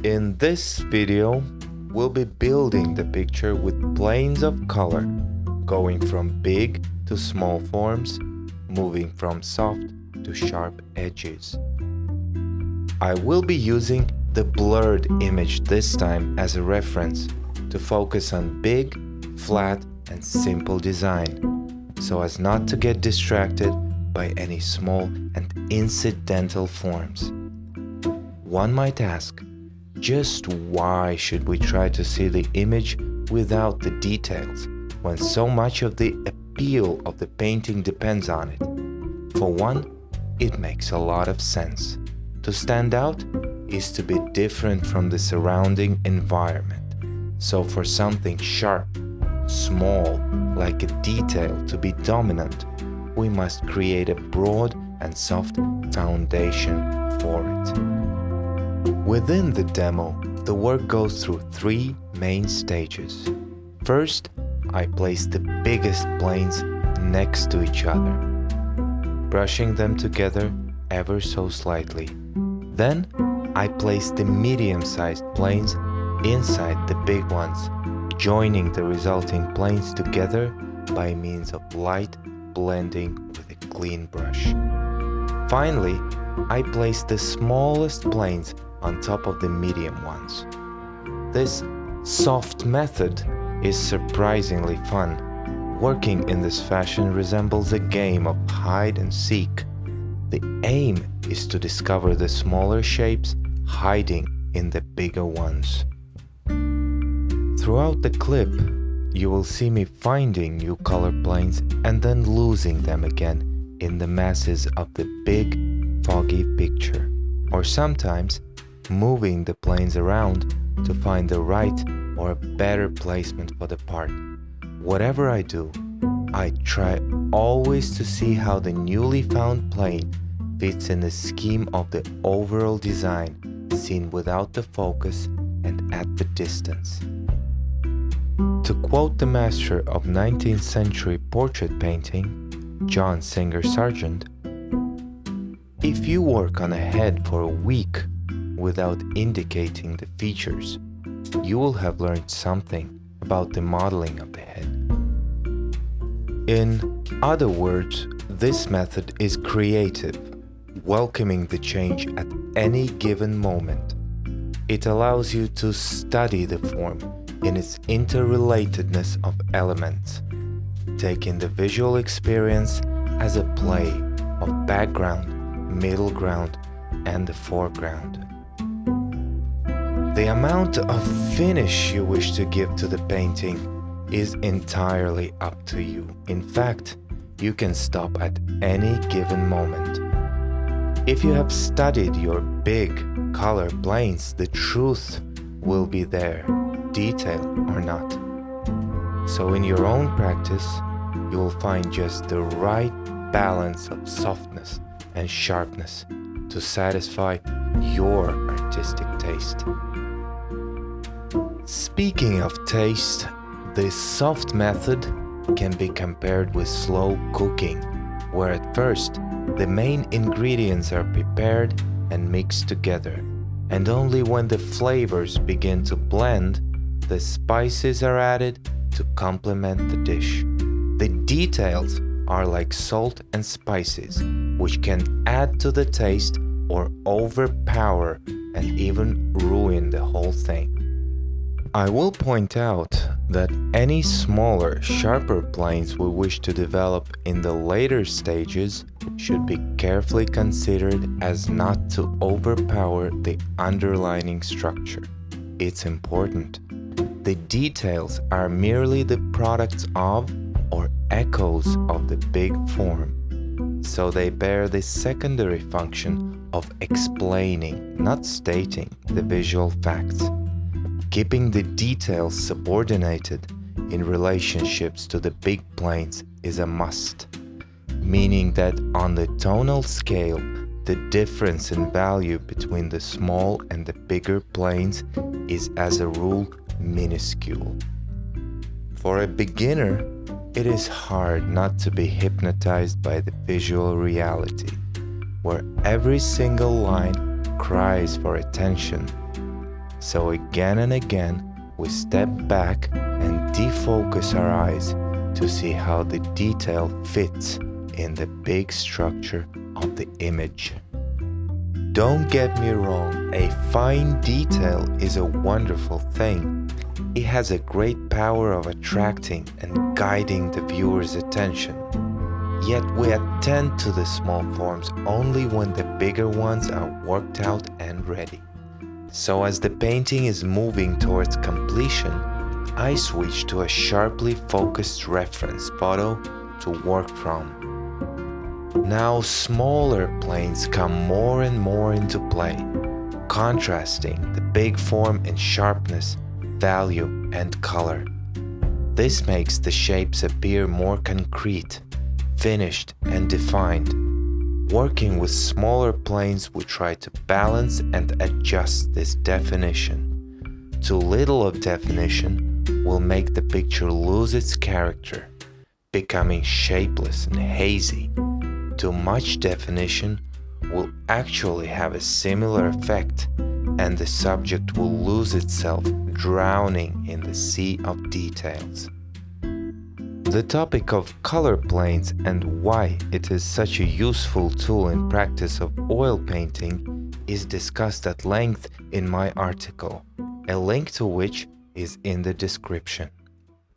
In this video, we'll be building the picture with planes of color, going from big to small forms, moving from soft to sharp edges. I will be using the blurred image this time as a reference to focus on big, flat, and simple design, so as not to get distracted by any small and incidental forms. One might ask, just why should we try to see the image without the details when so much of the appeal of the painting depends on it? For one, it makes a lot of sense. To stand out is to be different from the surrounding environment. So for something sharp, small, like a detail to be dominant, we must create a broad and soft foundation for it. Within the demo, the work goes through three main stages. First, I place the biggest planes next to each other, brushing them together ever so slightly. Then, I place the medium-sized planes inside the big ones, joining the resulting planes together by means of light blending with a clean brush. Finally, I place the smallest planes on top of the medium ones. This soft method is surprisingly fun. Working in this fashion resembles a game of hide and seek. The aim is to discover the smaller shapes hiding in the bigger ones. Throughout the clip, you will see me finding new color planes and then losing them again in the masses of the big, foggy picture, or sometimes moving the planes around to find the right or better placement for the part. Whatever I do, I try always to see how the newly found plane fits in the scheme of the overall design, seen without the focus and at the distance. To quote the master of 19th century portrait painting, John Singer Sargent, "If you work on a head for a week without indicating the features, you will have learned something about the modeling of the head." In other words, this method is creative, welcoming the change at any given moment. It allows you to study the form in its interrelatedness of elements, taking the visual experience as a play of background, middle ground, and the foreground. The amount of finish you wish to give to the painting is entirely up to you. In fact, you can stop at any given moment. If you have studied your big color planes, the truth will be there, detail or not. So in your own practice, you will find just the right balance of softness and sharpness to satisfy your artistic taste. Speaking of taste, this soft method can be compared with slow cooking, where at first the main ingredients are prepared and mixed together, and only when the flavors begin to blend, the spices are added to complement the dish. The details are like salt and spices, which can add to the taste or overpower and even ruin the whole thing. I will point out that any smaller, sharper planes we wish to develop in the later stages should be carefully considered as not to overpower the underlying structure. It's important. The details are merely the products of or echoes of the big form, so they bear the secondary function of explaining, not stating, the visual facts. Keeping the details subordinated in relationships to the big planes is a must, meaning that on the tonal scale, the difference in value between the small and the bigger planes is as a rule minuscule. For a beginner, it is hard not to be hypnotized by the visual reality, where every single line cries for attention. So again and again, we step back and defocus our eyes to see how the detail fits in the big structure of the image. Don't get me wrong, a fine detail is a wonderful thing. It has a great power of attracting and guiding the viewer's attention. Yet we attend to the small forms only when the bigger ones are worked out and ready. So as the painting is moving towards completion, I switch to a sharply focused reference photo to work from. Now smaller planes come more and more into play, contrasting the big form in sharpness, value, and color. This makes the shapes appear more concrete, finished, and defined. Working with smaller planes, we try to balance and adjust this definition. Too little of definition will make the picture lose its character, becoming shapeless and hazy. Too much definition will actually have a similar effect, and the subject will lose itself, drowning in the sea of details. The topic of color planes and why it is such a useful tool in practice of oil painting is discussed at length in my article, a link to which is in the description.